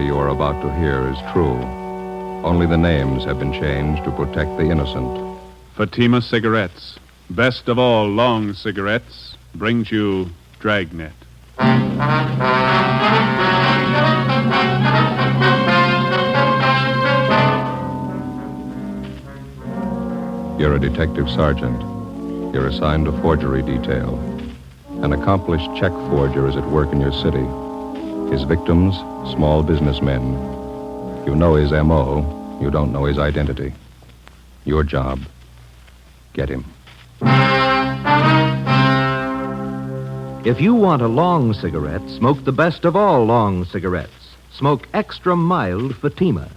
story you are about to hear is true. Only the names have been changed to protect the innocent. Fatima Cigarettes, best of all long cigarettes, brings you Dragnet. You're a detective sergeant. You're assigned to forgery detail. An accomplished check forger is at work in your city. His victims, small businessmen. You know his M.O., you don't know his identity. Your job, get him. If you want a long cigarette, smoke the best of all long cigarettes. Smoke extra mild Fatima.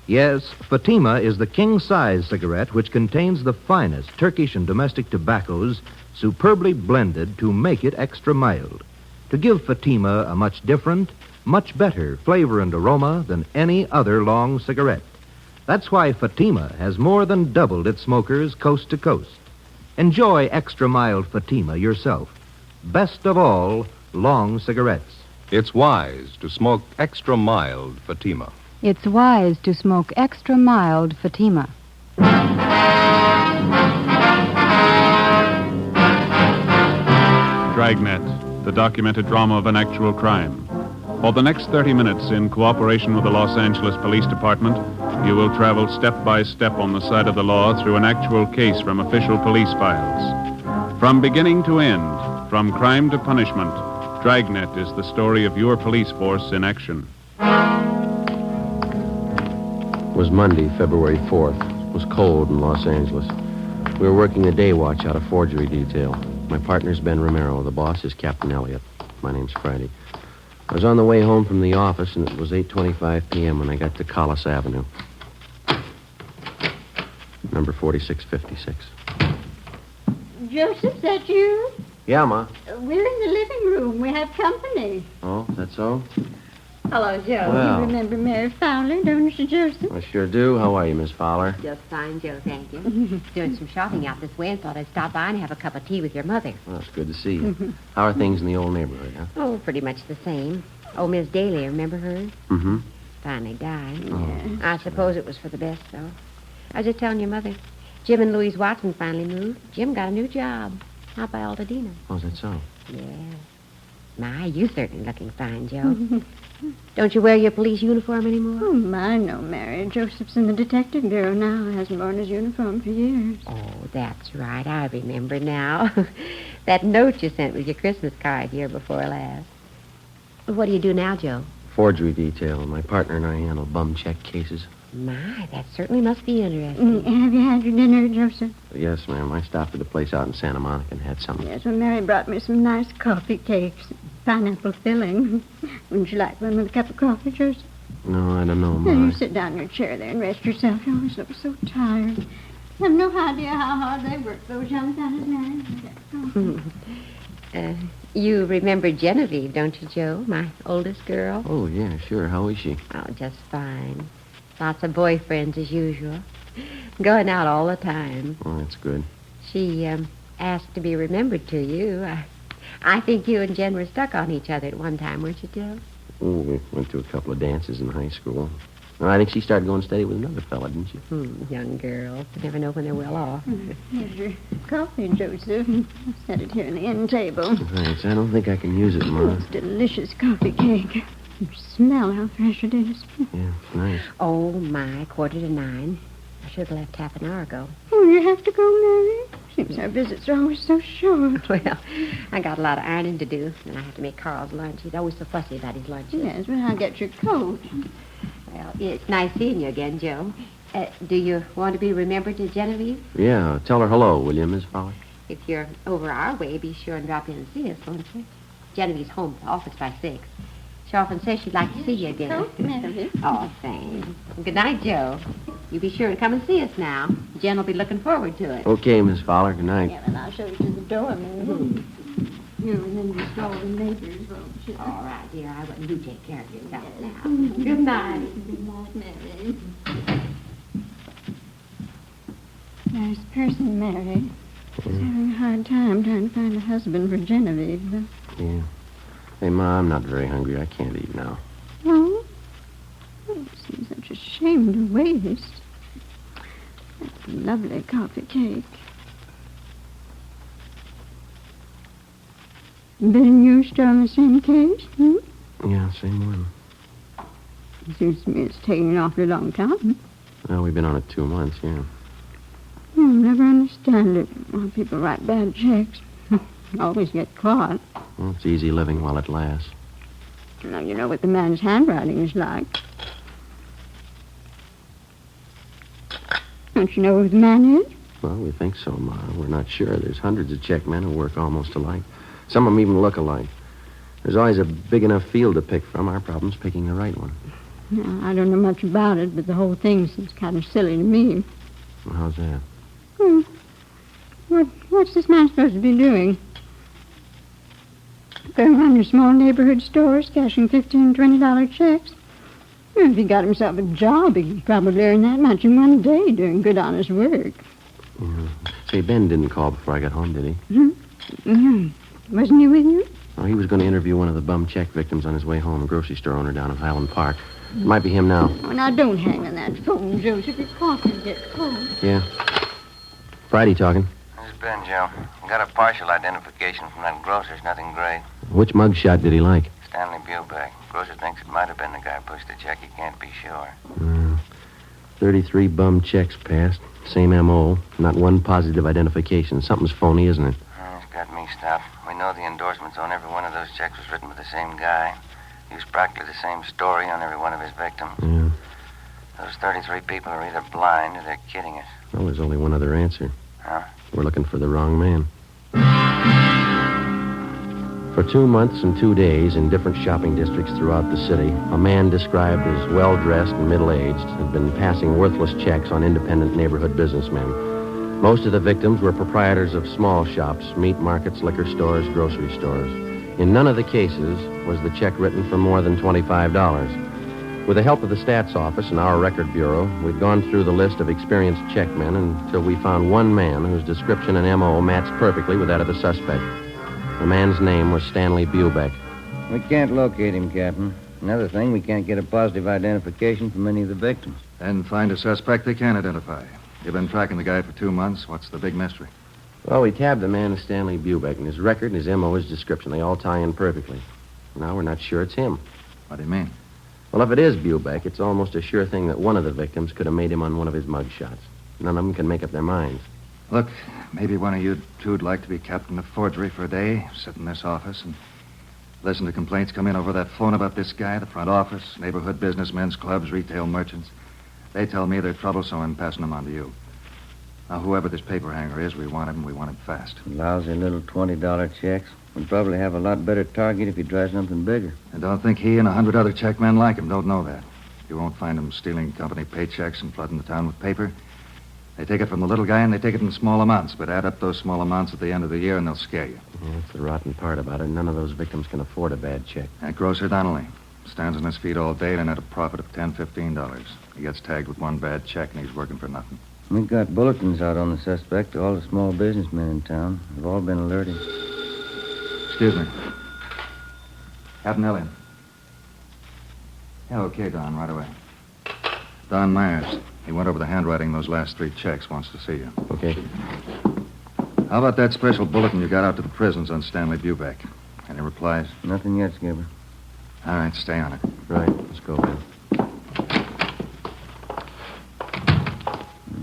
Yes, Fatima is the king-size cigarette which contains the finest Turkish and domestic tobaccos superbly blended to make it extra mild, to give Fatima a much different, much better flavor and aroma than any other long cigarette. That's why Fatima has more than doubled its smokers coast to coast. Enjoy extra mild Fatima yourself. Best of all, long cigarettes. It's wise to smoke extra mild Fatima. It's wise to smoke extra mild Fatima. Dragnet, the documented drama of an actual crime. For the next 30 minutes, in cooperation with the Los Angeles Police Department, you will travel step by step on the side of the law through an actual case from official police files. From beginning to end, from crime to punishment, Dragnet is the story of your police force in action. It was Monday, February 4th. It was cold in Los Angeles. We were working a day watch out of forgery detail. My partner's Ben Romero. The boss is Captain Elliott. My name's Friday. I was on the way home from the office, and it was 8:25 p.m. when I got to Collis Avenue. Number 4656. Joseph, that you? Yeah, Ma. We're in the living room. We have company. Oh, that's so? Hello, Joe. Well. You remember Mary Fowler, don't you, Joseph? I sure do. How are you, Miss Fowler? Just fine, Joe, thank you. Doing some shopping out this way and thought I'd stop by and have a cup of tea with your mother. Well, it's good to see you. How are things in the old neighborhood, huh? Oh, pretty much the same. Oh, Miss Daly, remember her? Mm-hmm. Finally died. Oh, I suppose it was for the best, though. I was just telling your mother. Jim and Louise Watson finally moved. Jim got a new job out by Altadena. Oh, is that so? Yeah. My, you certainly looking fine, Joe. Don't you wear your police uniform anymore? Oh, my, no, Mary. Joseph's in the detective bureau now. Hasn't worn his uniform for years. Oh, that's right. I remember now. That note you sent with your Christmas card year before last. What do you do now, Joe? Forgery detail. My partner and I handle bum check cases. My, that certainly must be interesting. Have you had your dinner, Joseph? Yes, ma'am. I stopped at a place out in Santa Monica and had something. Yes, well, Mary brought me some nice coffee cakes. Pineapple filling. Wouldn't you like one with a cup of coffee, Joseph? No, I don't know, Ma. Now, you sit down in your chair there and rest yourself. You always look so tired. I have no idea how hard they work, those young fellas, Mary. You remember Genevieve, don't you, Joe? My oldest girl? Oh, yeah, sure. How is she? Oh, just fine. Lots of boyfriends as usual. Going out all the time. Oh, that's good. She asked to be remembered to you. I think you and Jen were stuck on each other at one time, weren't you, Joe? Oh, we went to a couple of dances in high school. I think she started going steady with another fella, didn't she? Young girls. You never know when they're well off. Here's your coffee, Joseph. Set it here on the end table. Thanks. I don't think I can use it, Ma. It's delicious coffee cake. You smell how fresh it is. Yeah, it's nice. Oh, my, 8:45. I should have left half an hour ago. Oh, you have to go, Mary? Seems our visits are always so short. Well, I got a lot of ironing to do, and I have to make Carl's lunch. He's always so fussy about his lunches. Yes, well, I'll get your coat. Well, it's nice seeing you again, Joe. Do you want to be remembered to Genevieve? Yeah, tell her hello, will you, Miss Fowler? If you're over our way, be sure and drop in and see us, won't you? Genevieve's home at the office by 6. She often says she'd like to see you again. Oh, Mary. Oh, thanks. Good night, Joe. You be sure and come and see us now. Jen will be looking forward to it. Okay, Miss Fowler. Good night. Yeah, well, I'll show you to the door, Mary. You remember all the neighbors, won't you? All right, dear. I wouldn't do take care of yourself now. Good night. Good night, Mary. Nice person, Mary. She's having a hard time trying to find a husband for Genevieve. Yeah. Hey, Ma, I'm not very hungry. I can't eat now. Oh? shame to waste. That's a lovely coffee cake. Bill and you still in the same case, Yeah, same one. Seems to me it's taking an awfully long time. Well, we've been on it 2 months, yeah. I'll never understand it. Why people write bad checks. Always get caught. Well, it's easy living while it lasts. Now, you know what the man's handwriting is like. Don't you know who the man is? Well, we think so, Ma. We're not sure. There's hundreds of check men who work almost alike. Some of them even look alike. There's always a big enough field to pick from. Our problem's picking the right one. Now, I don't know much about it, but the whole thing seems kind of silly to me. Well, how's that? What's this man supposed to be doing? Going around your small neighborhood stores, cashing $15 and $20 checks? If he got himself a job, he could probably earn that much in one day doing good, honest work. Yeah. Say, Ben didn't call before I got home, did he? Wasn't he with you? Oh, he was going to interview one of the bum check victims on his way home, a grocery store owner down in Highland Park. It might be him now. Oh, now, don't hang on that phone, Joseph. Your coffee will get cold. Yeah. Friday talking. This is Ben, Joe. Got a partial identification from that grocer's, nothing great. Which mugshot did he like? Stanley Bubeck. Grocer thinks it might have been the guy who pushed the check. He can't be sure. 33 bum checks passed. Same M.O. Not one positive identification. Something's phony, isn't it? It's got me stopped. We know the endorsements on every one of those checks was written by the same guy. Used practically the same story on every one of his victims. Yeah. Those 33 people are either blind or they're kidding us. Well, there's only one other answer. Huh? We're looking for the wrong man. For 2 months and 2 days in different shopping districts throughout the city, a man described as well-dressed and middle-aged had been passing worthless checks on independent neighborhood businessmen. Most of the victims were proprietors of small shops, meat markets, liquor stores, grocery stores. In none of the cases was the check written for more than $25. With the help of the stats office and our record bureau, we'd gone through the list of experienced checkmen until we found one man whose description and M.O. matched perfectly with that of the suspect. The man's name was Stanley Bubeck. We can't locate him, Captain. Another thing, we can't get a positive identification from any of the victims. And find a suspect they can identify. You've been tracking the guy for 2 months. What's the big mystery? Well, we tabbed the man as Stanley Bubeck, and his record and his M.O., his description, they all tie in perfectly. Now we're not sure it's him. What do you mean? Well, if it is Bubeck, it's almost a sure thing that one of the victims could have made him on one of his mugshots. None of them can make up their minds. Look, maybe one of you two'd like to be captain of forgery for a day, sit in this office and listen to complaints come in over that phone about this guy, the front office, neighborhood businessmen's clubs, retail merchants. They tell me they're troublesome, I'm passing them on to you. Now, whoever this paper hanger is, we want him, and we want him fast. Lousy little $20 checks. We'd probably have a lot better target if he'd try something bigger. And don't think he and 100 other checkmen like him don't know that. You won't find him stealing company paychecks and flooding the town with paper. They take it from the little guy, and they take it in small amounts, but add up those small amounts at the end of the year, and they'll scare you. Yeah, that's the rotten part about it. None of those victims can afford a bad check. That grocer Donnelly stands on his feet all day and at a profit of $10, $15. He gets tagged with one bad check, and he's working for nothing. We've got bulletins out on the suspect. All the small businessmen in town have all been alerted. Excuse me. Captain Elliott. Yeah, okay, Don, right away. Don Myers. He went over the handwriting of those last 3 checks, wants to see you. Okay. How about that special bulletin you got out to the prisons on Stanley Bubeck? Any replies? Nothing yet, Skipper. All right, stay on it. Right. Let's go, Ben.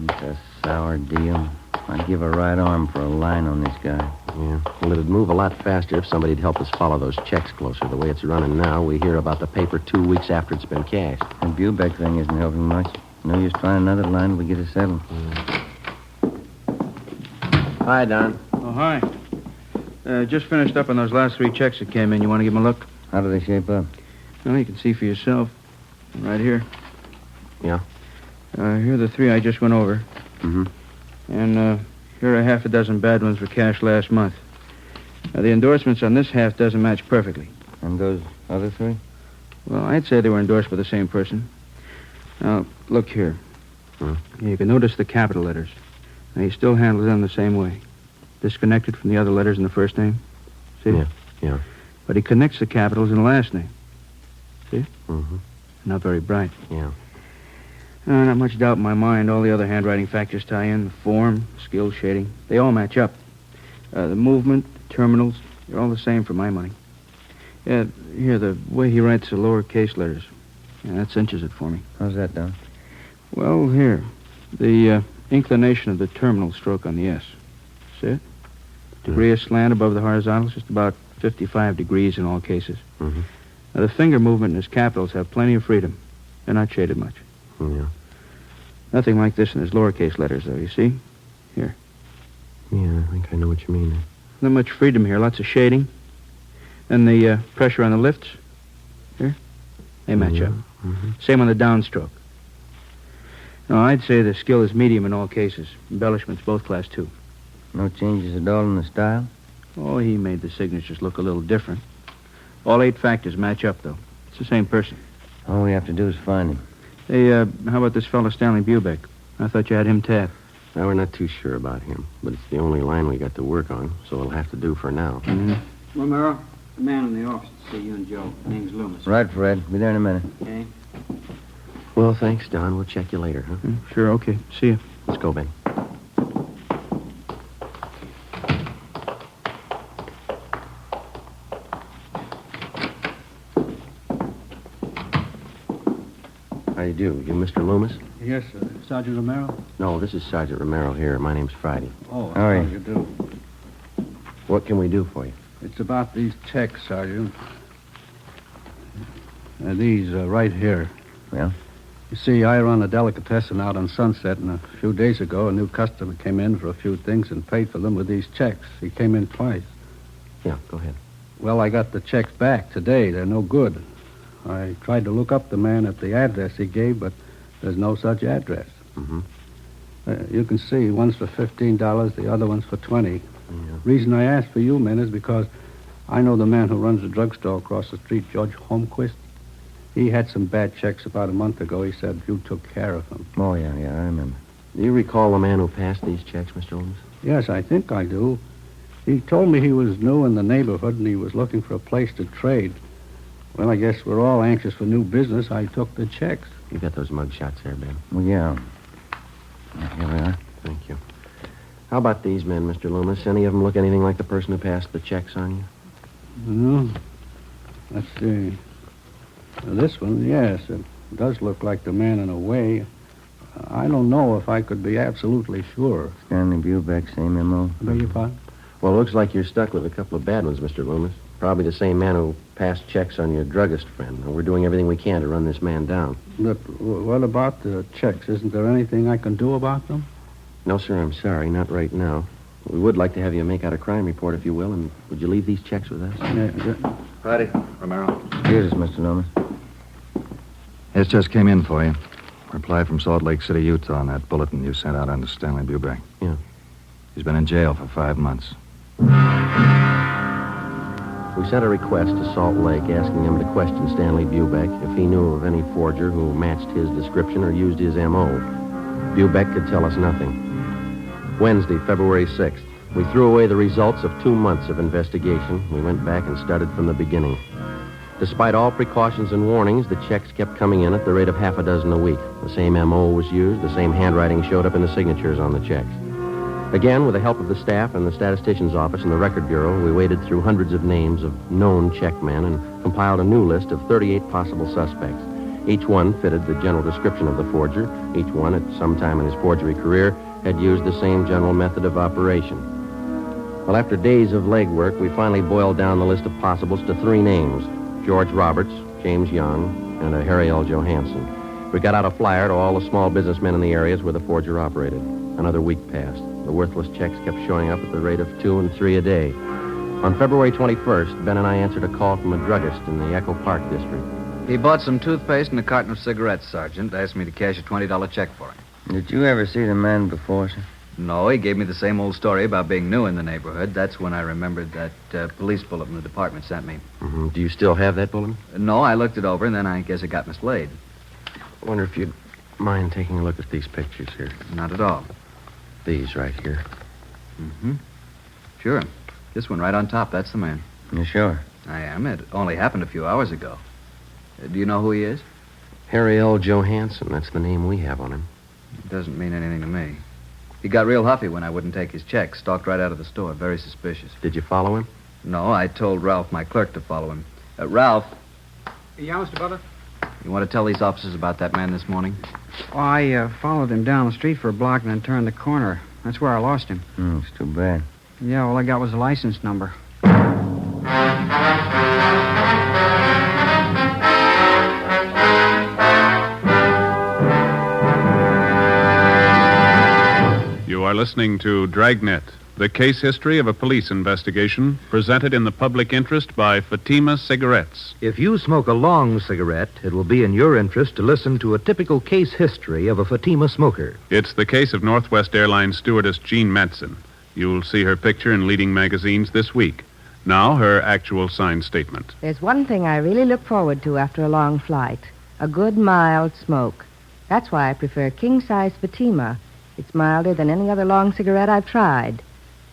It's a sour deal. I'd give a right arm for a line on this guy. Yeah. Well, it'd move a lot faster if somebody'd help us follow those checks closer. The way it's running now, we hear about the paper 2 weeks after it's been cashed. The Bubeck thing isn't helping much. No use trying another line till we get it settled. Hi, Don. Oh, hi. Just finished up on those last 3 checks that came in. You want to give them a look? How do they shape up? Well, you can see for yourself. Right here. Yeah? Here are the 3 I just went over. Mm-hmm. And here are half a dozen bad ones for cash last month. The endorsements on this half doesn't match perfectly. And those other 3? Well, I'd say they were endorsed by the same person. Now, look here. You can notice the capital letters. Now, he still handles them the same way. Disconnected from the other letters in the first name. See? Yeah. But he connects the capitals in the last name. See? Mm-hmm. Not very bright. Yeah. Not much doubt in my mind. All the other handwriting factors tie in. The form, skill, shading. They all match up. The movement, the terminals, they're all the same for my money. Yeah, here, the way he writes the lowercase letters. Yeah, that cinches it for me. How's that done? Well, here. The inclination of the terminal stroke on the S. See it? Degree of slant above the horizontals, just about 55 degrees in all cases. Mm-hmm. Now, the finger movement and his capitals have plenty of freedom. They're not shaded much. Yeah. Nothing like this in his lowercase letters, though, you see? Here. Yeah, I think I know what you mean. Not much freedom here, lots of shading. And the pressure on the lifts, here, they match up. Mm-hmm. Same on the downstroke. No, I'd say the skill is medium in all cases. Embellishments, both class 2. No changes at all in the style? Oh, he made the signatures look a little different. All 8 factors match up, though. It's the same person. All we have to do is find him. Hey, how about this fellow Stanley Bubeck? I thought you had him tapped. Now, we're not too sure about him, but it's the only line we got to work on, so it'll have to do for now. Mm-hmm. Romero, the man in the office to see you and Joe. Name's Loomis. Right, Fred. Be there in a minute. Okay. Well, thanks, Don. We'll check you later, huh? Sure, okay. See you. Let's go, Ben. How do you do? You Mr. Loomis? Yes, sir. Sergeant Romero? No, this is Sergeant Romero here. My name's Friday. Oh, How are how you? do you do? What can we do for you? It's about these checks, Sergeant. These right here. Well? You see, I run a delicatessen out on Sunset, and a few days ago, a new customer came in for a few things and paid for them with these checks. He came in twice. Yeah, go ahead. Well, I got the checks back today. They're no good. I tried to look up the man at the address he gave, but there's no such address. Mm-hmm. You can see, one's for $15, the other one's for $20. Yeah. Reason I asked for you men is because I know the man who runs the drugstore across the street, George Holmquist. He had some bad checks about a month ago. He said you took care of him. Oh, yeah, I remember. Do you recall the man who passed these checks, Mr. Loomis? Yes, I think I do. He told me he was new in the neighborhood and he was looking for a place to trade. Well, I guess we're all anxious for new business. I took the checks. You got those mug shots there, Ben? Well, yeah. Here we are. Thank you. How about these men, Mr. Loomis? Any of them look anything like the person who passed the checks on you? No. Let's see. This one, yes, it does look like the man in a way. I don't know if I could be absolutely sure. Stanley Bubeck, same M.O. Beg your pardon? Well, it looks like you're stuck with a couple of bad ones, Mr. Loomis. Probably the same man who passed checks on your druggist friend. And we're doing everything we can to run this man down. But what about the checks? Isn't there anything I can do about them? No, sir, I'm sorry. Not right now. We would like to have you make out a crime report, if you will, and would you leave these checks with us? Yeah. Friday, Romero. Excuse us, Mr. Loomis. This just came in for you. Reply from Salt Lake City, Utah on that bulletin you sent out on Stanley Bubeck. Yeah. He's been in jail for 5 months. We sent a request to Salt Lake asking him to question Stanley Bubeck if he knew of any forger who matched his description or used his M.O. Bubeck could tell us nothing. Wednesday, February 6th. We threw away the results of 2 months of investigation. We went back and started from the beginning. Despite all precautions and warnings, the checks kept coming in at the rate of half a dozen a week. The same M.O. was used. The same handwriting showed up in the signatures on the checks. Again, with the help of the staff and the statistician's office and the record bureau, we waded through hundreds of names of known checkmen and compiled a new list of 38 possible suspects. Each one fitted the general description of the forger. Each one, at some time in his forgery career, had used the same general method of operation. Well, after days of legwork, we finally boiled down the list of possibles to 3 names: George Roberts, James Young, and a Harry L. Johansson. We got out a flyer to all the small businessmen in the areas where the forger operated. Another week passed. The worthless checks kept showing up at the rate of 2 and 3 a day. On February 21st, Ben and I answered a call from a druggist in the Echo Park district. He bought some toothpaste and a carton of cigarettes, Sergeant. Asked me to cash a $20 check for him. Did you ever see the man before, sir? No, he gave me the same old story about being new in the neighborhood. That's when I remembered that police bulletin the department sent me. Mm-hmm. Do you still have that bulletin? No, I looked it over, and then I guess it got mislaid. I wonder if you'd mind taking a look at these pictures here. Not at all. These right here. Mm-hmm. Sure. This one right on top, that's the man. You sure? I am. It only happened a few hours ago. Do you know who he is? Harry L. Johansson, that's the name we have on him. It doesn't mean anything to me. He got real huffy when I wouldn't take his check. Stalked right out of the store. Very suspicious. Did you follow him? No, I told Ralph, my clerk, to follow him. Ralph, Yeah, Mr. Butler? you want to tell these officers about that man this morning? Oh, I followed him down the street for a block and then turned the corner. That's where I lost him. It's too bad. Yeah, all I got was a license number. You are listening to Dragnet, the case history of a police investigation, presented in the public interest by Fatima Cigarettes. If you smoke a long cigarette, it will be in your interest to listen to a typical case history of a Fatima smoker. It's the case of Northwest Airlines stewardess Jean Madsen. You'll see her picture in leading magazines this week. Now, her actual signed statement. There's one thing I really look forward to after a long flight. A good, mild smoke. That's why I prefer king-size Fatima. It's milder than any other long cigarette I've tried.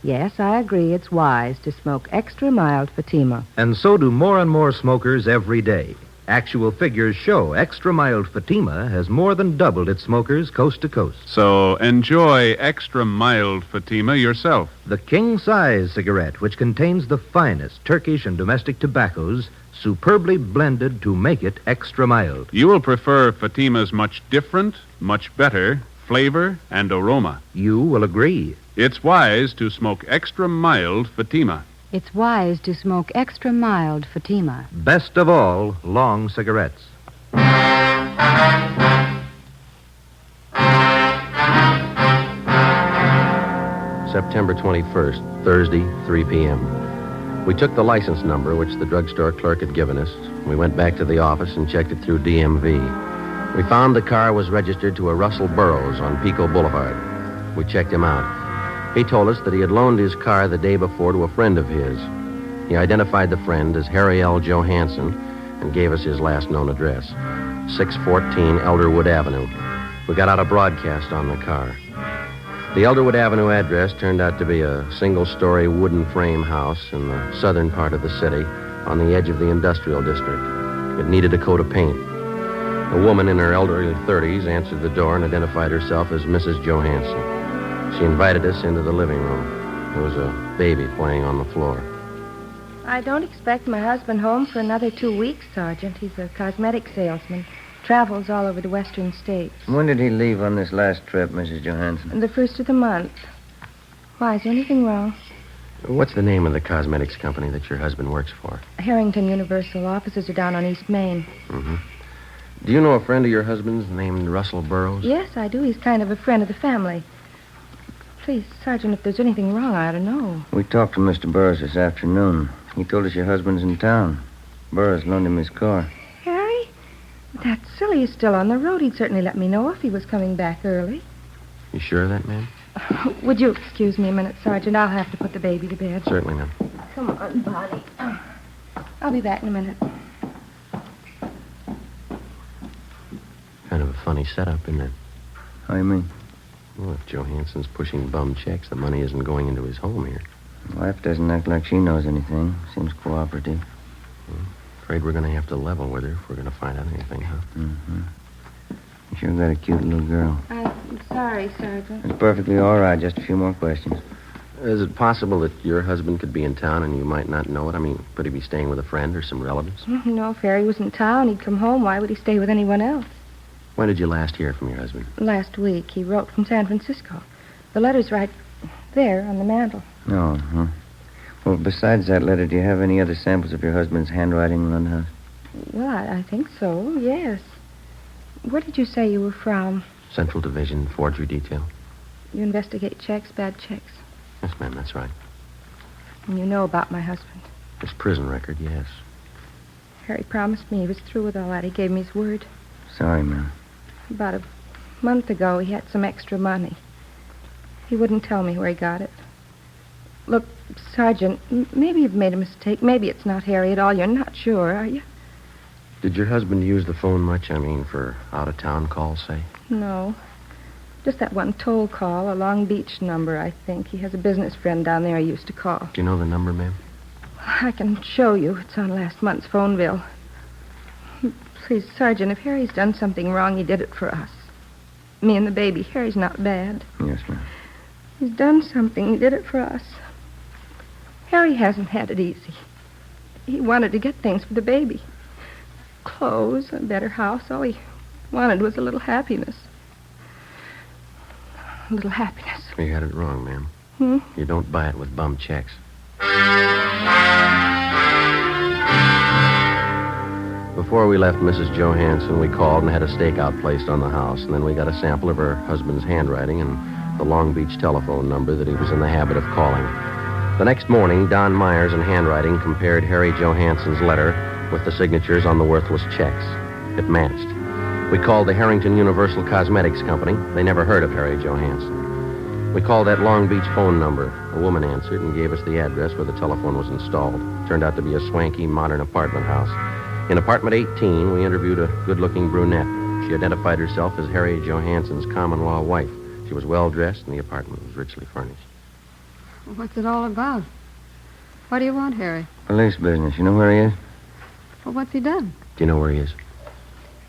Yes, I agree it's wise to smoke extra mild Fatima. And so do more and more smokers every day. Actual figures show extra mild Fatima has more than doubled its smokers coast to coast. So enjoy extra mild Fatima yourself. The king-size cigarette, which contains the finest Turkish and domestic tobaccos, superbly blended to make it extra mild. You will prefer Fatima's much different, much better flavor and aroma. You will agree. It's wise to smoke extra mild Fatima. It's wise to smoke extra mild Fatima. Best of all, long cigarettes. September 21st, Thursday, 3 p.m. We took the license number, which the drugstore clerk had given us. We went back to the office and checked it through DMV. We found the car was registered to a Russell Burroughs on Pico Boulevard. We checked him out. He told us that he had loaned his car the day before to a friend of his. He identified the friend as Harry L. Johansson and gave us his last known address, 614 Elderwood Avenue. We got out a broadcast on the car. The Elderwood Avenue address turned out to be a single-story wooden frame house in the southern part of the city on the edge of the industrial district. It needed a coat of paint. A woman in her elderly 30s answered the door and identified herself as Mrs. Johansson. She invited us into the living room. There was a baby playing on the floor. I don't expect my husband home for another 2 weeks, Sergeant. He's a cosmetic salesman. Travels all over the western states. When did he leave on this last trip, Mrs. Johansson? The first of the month. Why, is there anything wrong? What's the name of the cosmetics company that your husband works for? Harrington Universal. Offices are down on East Main. Mm-hmm. Do you know a friend of your husband's named Russell Burroughs? Yes, I do. He's kind of a friend of the family. Please, Sergeant, if there's anything wrong, I ought to know. We talked to Mr. Burroughs this afternoon. He told us your husband's in town. Burroughs loaned him his car. Harry? That's silly. He's still on the road. He'd certainly let me know if he was coming back early. You sure of that, ma'am? Would you excuse me a minute, Sergeant? I'll have to put the baby to bed. Certainly, ma'am. Come on, Bonnie. I'll be back in a minute. Kind of a funny setup, isn't it? How do you mean? Well, if Johansson's pushing bum checks, the money isn't going into his home here. Wife doesn't act like she knows anything. Seems cooperative. Afraid we're going to have to level with her if we're going to find out anything, huh? Mm-hmm. You sure got a cute little girl. I'm sorry, Sergeant. It's perfectly all right. Just a few more questions. Is it possible that your husband could be in town and you might not know it? I mean, could he be staying with a friend or some relatives? No, if Harry was in town, he'd come home. Why would he stay with anyone else? When did you last hear from your husband? Last week. He wrote from San Francisco. The letter's right there on the mantel. Oh, huh. Well, besides that letter, do you have any other samples of your husband's handwriting around the house? Well, I think so, yes. Where did you say you were from? Central Division, Forgery Detail. You investigate checks, bad checks. Yes, ma'am, that's right. And you know about my husband. His prison record, yes. Harry promised me he was through with all that. He gave me his word. Sorry, ma'am. About a month ago, he had some extra money. He wouldn't tell me where he got it. Look, Sergeant, maybe you've made a mistake. Maybe it's not Harry at all. You're not sure, are you? Did your husband use the phone much? I mean, for out-of-town calls, say? No. Just that one toll call, a Long Beach number, I think. He has a business friend down there he used to call. Do you know the number, ma'am? I can show you. It's on last month's phone bill. Please, Sergeant, if Harry's done something wrong, he did it for us. Me and the baby. Harry's not bad. Yes, ma'am. He's done something. He did it for us. Harry hasn't had it easy. He wanted to get things for the baby. Clothes, a better house. All he wanted was a little happiness. A little happiness. You had it wrong, ma'am. You don't buy it with bum checks. Before we left Mrs. Johansson, we called and had a stakeout placed on the house, and then we got a sample of her husband's handwriting and the Long Beach telephone number that he was in the habit of calling. The next morning, Don Myers in handwriting compared Harry Johansson's letter with the signatures on the worthless checks. It matched. We called the Harrington Universal Cosmetics Company. They never heard of Harry Johansson. We called that Long Beach phone number. A woman answered and gave us the address where the telephone was installed. Turned out to be a swanky, modern apartment house. In apartment 18, we interviewed a good-looking brunette. She identified herself as Harry Johansson's common-law wife. She was well-dressed, and the apartment was richly furnished. What's it all about? What do you want, Harry? Police business. You know where he is? Well, what's he done? Do you know where he is?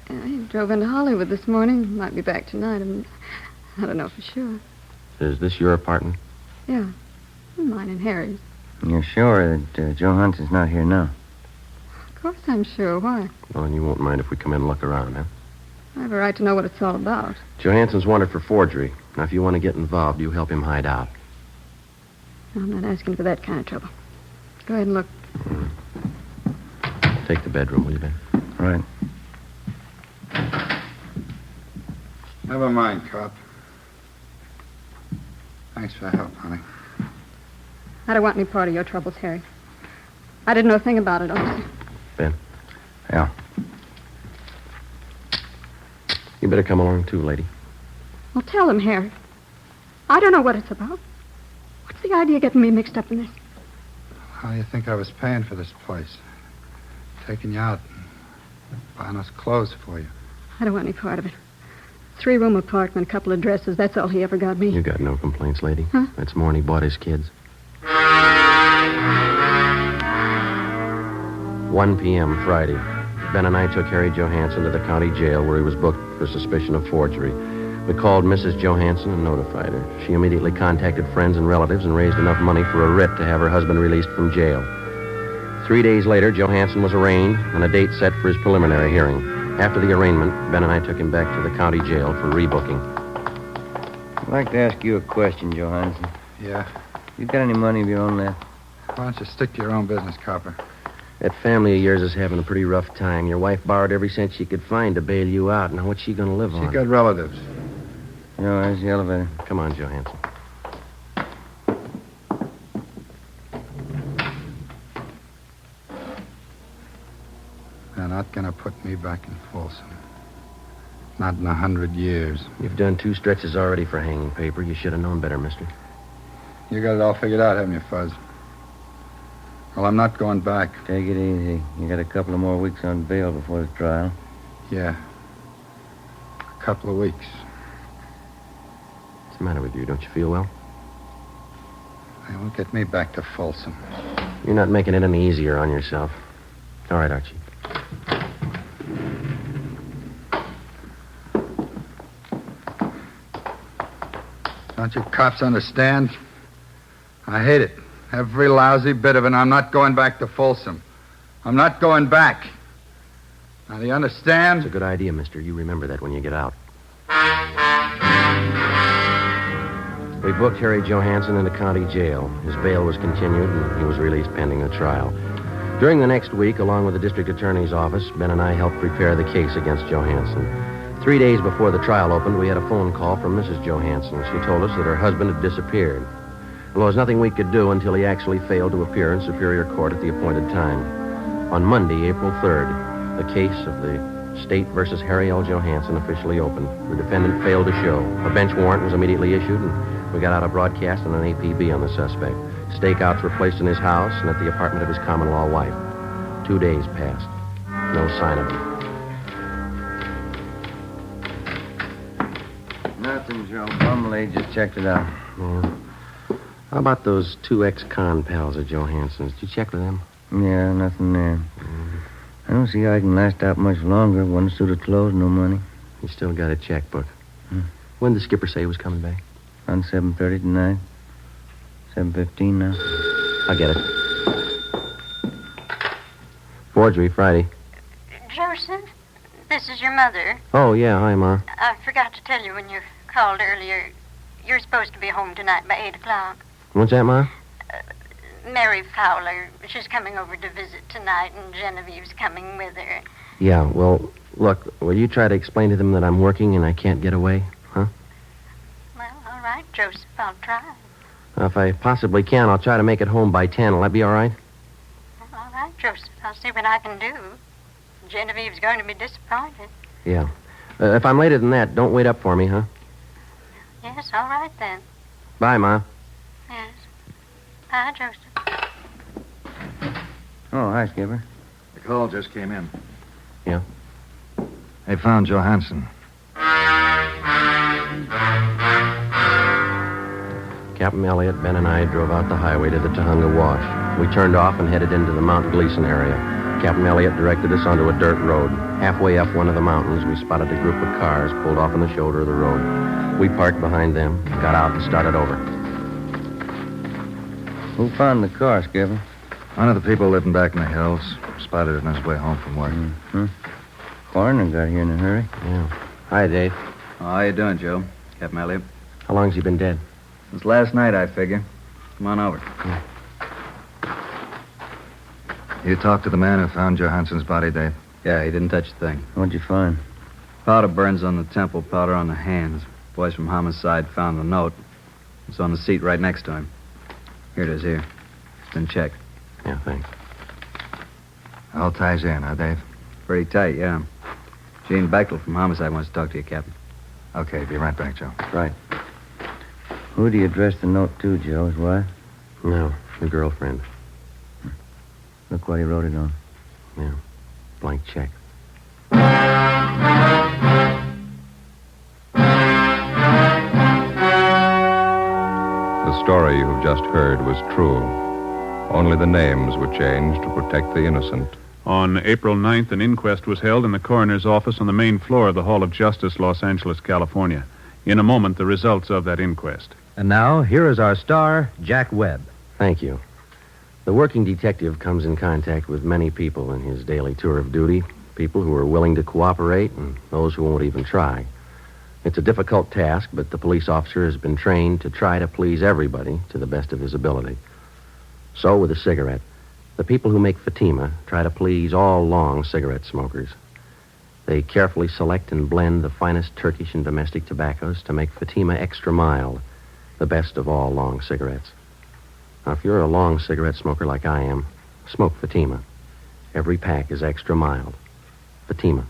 He drove into Hollywood this morning. Might be back tonight. I don't know for sure. Is this your apartment? Yeah. Mine and Harry's. You're sure that Johansson's not here now? Of course I'm sure. Why? Well, and you won't mind if we come in and look around, huh? I have a right to know what it's all about. Johansson's wanted for forgery. Now, if you want to get involved, you help him hide out. I'm not asking for that kind of trouble. Go ahead and look. Take the bedroom, will you, Ben? Right. Never mind, cop. Thanks for the help, honey. I don't want any part of your troubles, Harry. I didn't know a thing about it, officer. Ben? Yeah. You better come along, too, lady. Well, tell him, Harry. I don't know what it's about. What's the idea of getting me mixed up in this? How do you think I was paying for this place? Taking you out and buying us clothes for you. I don't want any part of it. 3-room apartment, a couple of dresses. That's all he ever got me. You got no complaints, lady. Huh? That's more than he bought his kids. 1 p.m. Friday. Ben and I took Harry Johansson to the county jail where he was booked for suspicion of forgery. We called Mrs. Johansson and notified her. She immediately contacted friends and relatives and raised enough money for a writ to have her husband released from jail. 3 days later, Johansson was arraigned and a date set for his preliminary hearing. After the arraignment, Ben and I took him back to the county jail for rebooking. I'd like to ask you a question, Johansson. Yeah? You got any money of your own left? Why don't you stick to your own business, copper? That family of yours is having a pretty rough time. Your wife borrowed every cent she could find to bail you out. Now, what's she going to live on? She got relatives. No, there's the elevator. Come on, Johansson. They're not going to put me back in Folsom. Not in 100 years. You've done 2 stretches already for hanging paper. You should have known better, mister. You got it all figured out, haven't you, Fuzz? Well, I'm not going back. Take it easy. You got a couple of more weeks on bail before the trial. Yeah. A couple of weeks. What's the matter with you? Don't you feel well? They won't get me back to Folsom. You're not making it any easier on yourself. All right, Archie. Don't you cops understand? I hate it. Every lousy bit of it. I'm not going back to Folsom. I'm not going back. Now, do you understand? It's a good idea, mister. You remember that when you get out. We booked Harry Johansson into county jail. His bail was continued, and he was released pending the trial. During the next week, along with the district attorney's office, Ben and I helped prepare the case against Johansson. 3 days before the trial opened, we had a phone call from Mrs. Johansson. She told us that her husband had disappeared. Well, there was nothing we could do until he actually failed to appear in Superior Court at the appointed time. On Monday, April 3rd, the case of the State versus Harry L. Johansson officially opened. The defendant failed to show. A bench warrant was immediately issued, and we got out a broadcast and an APB on the suspect. Stakeouts were placed in his house and at the apartment of his common-law wife. 2 days passed. No sign of him. Nothing, Joe. Bumley just checked it out. Yeah. How about those 2 ex-con pals of Johansson's? Did you check with them? Yeah, nothing there. don't see how I can last out much longer. One suit of clothes, no money. You still got a checkbook. When did the skipper say he was coming back? On 7:30 tonight. 7:15 now. I'll get it. Forgery, Friday. Joseph, this is your mother. Oh, yeah. Hi, Ma. I forgot to tell you when you called earlier. You're supposed to be home tonight by 8 o'clock. What's that, Ma? Mary Fowler, she's coming over to visit tonight, and Genevieve's coming with her. Yeah, well, look, will you try to explain to them that I'm working and I can't get away, huh? Well, all right, Joseph, I'll try. If I possibly can, I'll try to make it home by 10. Will that be all right? All right, Joseph, I'll see what I can do. Genevieve's going to be disappointed. Yeah. If I'm later than that, don't wait up for me, huh? Yes, all right then. Bye, Ma. Yes. Bye, Joseph. Oh, hi, Skipper. The call just came in. Yeah? They found Johansson. Captain Elliott, Ben, and I drove out the highway to the Tahunga Wash. We turned off and headed into the Mount Gleason area. Captain Elliott directed us onto a dirt road. Halfway up one of the mountains, we spotted a group of cars pulled off on the shoulder of the road. We parked behind them, got out, and started over. Who found the car, Skipper? One of the people living back in the hills. Spotted it on his way home from work. Mm-hmm. Coroner got here in a hurry. Yeah. Hi, Dave. Oh, how you doing, Joe? Captain Elliott. How long's he been dead? Since last night, I figure. Come on over. Yeah. You talked to the man who found Johansson's body, Dave? Yeah, he didn't touch a thing. What'd you find? Powder burns on the temple, powder on the hands. Boys from homicide found the note. It's on the seat right next to him. Here it is, here. It's been checked. Yeah, thanks. All ties in, huh, Dave? Pretty tight, yeah. Gene Bechtel from homicide wants to talk to you, Captain. Okay, be right back, Joe. Right. Who do you address the note to, Joe? His wife? No, the girlfriend. Look what he wrote it on. Yeah, blank check. The story you've just heard was true. Only the names were changed to protect the innocent. On April 9th, an inquest was held in the coroner's office on the main floor of the Hall of Justice, Los Angeles, California. In a moment, the results of that inquest. And now, here is our star, Jack Webb. Thank you. The working detective comes in contact with many people in his daily tour of duty, people who are willing to cooperate and those who won't even try. It's a difficult task, but the police officer has been trained to try to please everybody to the best of his ability. So with a cigarette, the people who make Fatima try to please all long cigarette smokers. They carefully select and blend the finest Turkish and domestic tobaccos to make Fatima extra mild, the best of all long cigarettes. Now, if you're a long cigarette smoker like I am, smoke Fatima. Every pack is extra mild. Fatima.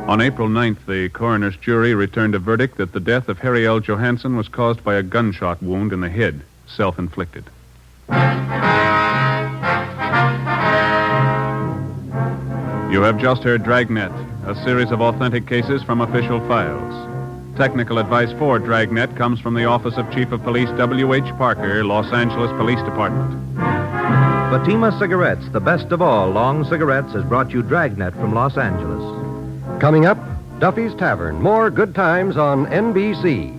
On April 9th, the coroner's jury returned a verdict that the death of Harry L. Johansson was caused by a gunshot wound in the head, self-inflicted. You have just heard Dragnet, a series of authentic cases from official files. Technical advice for Dragnet comes from the Office of Chief of Police W.H. Parker, Los Angeles Police Department. Fatima Cigarettes, the best of all long cigarettes, has brought you Dragnet from Los Angeles. Coming up, Duffy's Tavern. More good times on NBC.